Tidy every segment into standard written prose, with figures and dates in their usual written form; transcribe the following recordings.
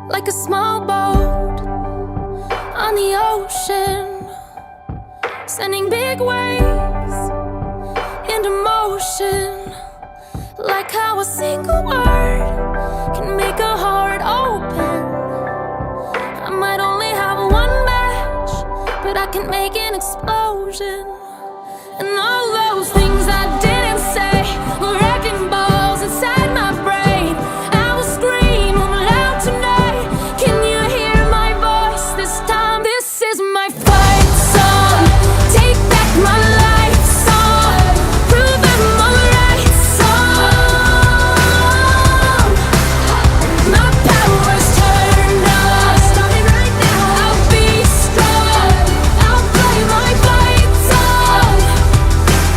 like a small boat on the ocean, sending big waves into motion, like how a single word can make a heart open. I might only have one match, but I can make an explosion. And all those things I didn't say were wrecking balls inside my brain. I will scream loud tonight. Can you hear my voice this time? This is my fight song. Take back my life song. Prove I'm alright song. My power's turned on. Starting right now. I'll be strong. I'll play my fight song.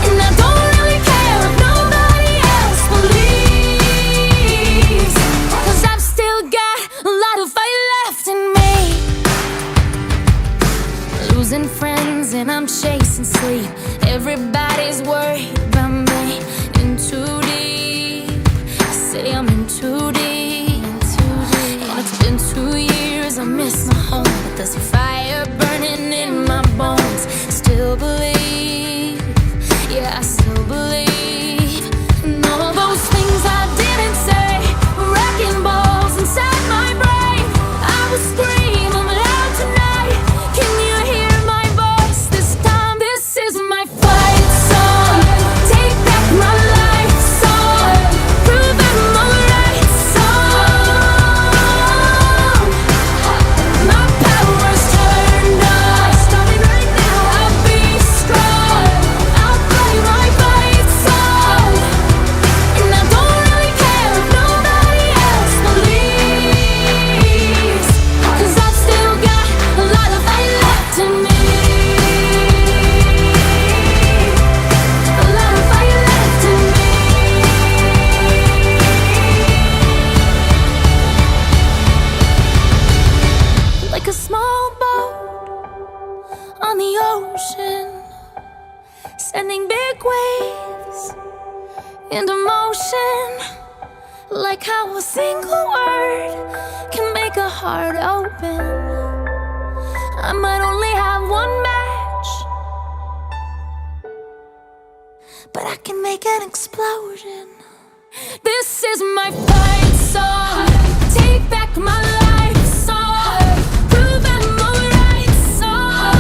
And I don't really care if nobody else believes, 'cause I've still got a lot of fight left in me. Losing friends and I'm chasing sleep. Everybody's worried about me. In too deep. Say I'm in too deep. And it's been 2 years, I miss my home, but there's a fire burning in my bones. Still believe, yeah, I still believe. And all those things I didn't say were wrecking balls inside my brain. I will scream loud tonight. Can you hear my voice this time? This is my fight song. Take back my life song. Prove I'm alright song. My power's turned on. Starting right now. I'll be strong. I'll play my fight song. And I don't really care if nobody else believes, 'cause I've still got a lot of fight left in me. A lot of fight left in me. Like a small boat on the ocean, sending big waves into motion, like how a single word can make a heart open. I might only have one match, but I can make an explosion. This is my fight song. Take back my life song. Prove I'm alright song.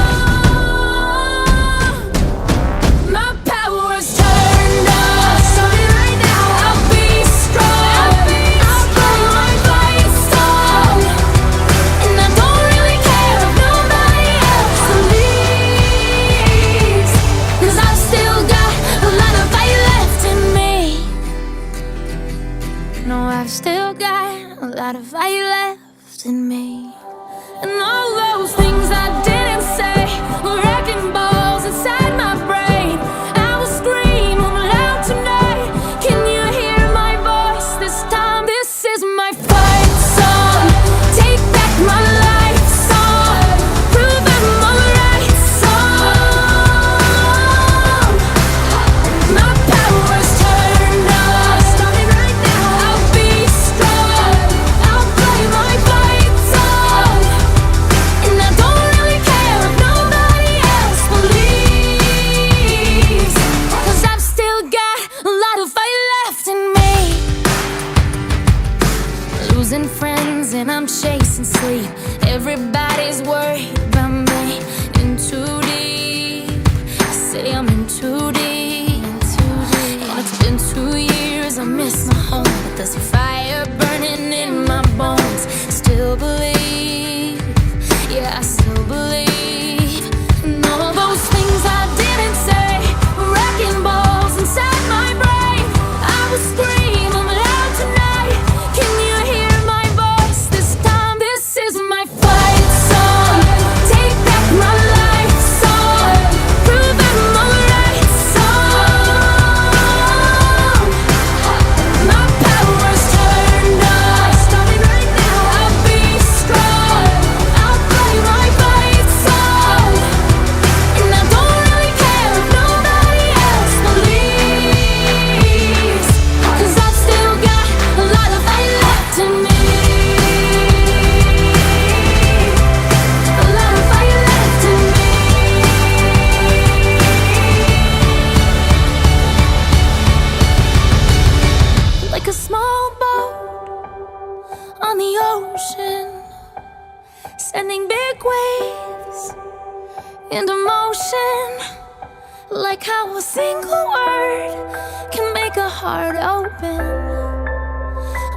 My power's turned on. Starting right now. I'll be strong. I'll play my fight song. And I don't really care if nobody else believes, 'cause I've still got a lot of fight left in me. No, I've still got a lot of fight left in me. And all those things I didn't say were wrecking balls inside my brain. I will scream loud tonight. Can you hear my voice this time? This is my fight song. Take back my life song. Prove I'm alright song. My power's turned on. Starting right now. I'll be strong. I'll play my fight song. And I don't really care if nobody else believes, 'cause I've still got a lot of fight left in me. Losing friends and I'm chasing sleep. Everybody's worried about me. In too deep. Say I'm in too deep. And it's been 2 years, I miss my home, but there's a fire burning in my bones. Still believe, yeah, I still believe. And all those things I didn't say were wrecking balls inside my brain. I will scream loud tonight. Can you hear my voice this time? This is my fight song. Take back my life song. Prove I'm alright song. My power's turned like a small boat on the ocean, sending big waves into motion. Like how a single word can make a heart open.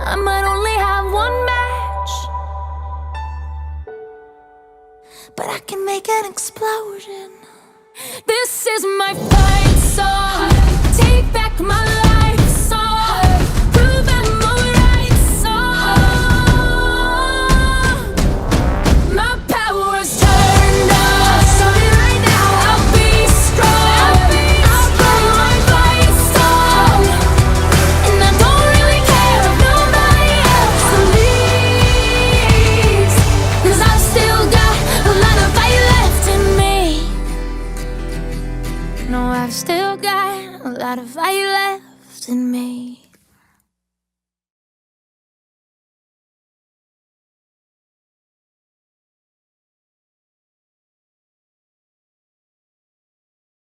I might only have one match, but I can make an explosion. This is my fight song. Take back my life song. Prove I'm alright song. My power's turned up. So right now I'll be strong. I'll play my fight song, and I don't really care if nobody else leaves, 'cause I've still got a lot of fight left in me. No, I've still got a lot of fight left in me.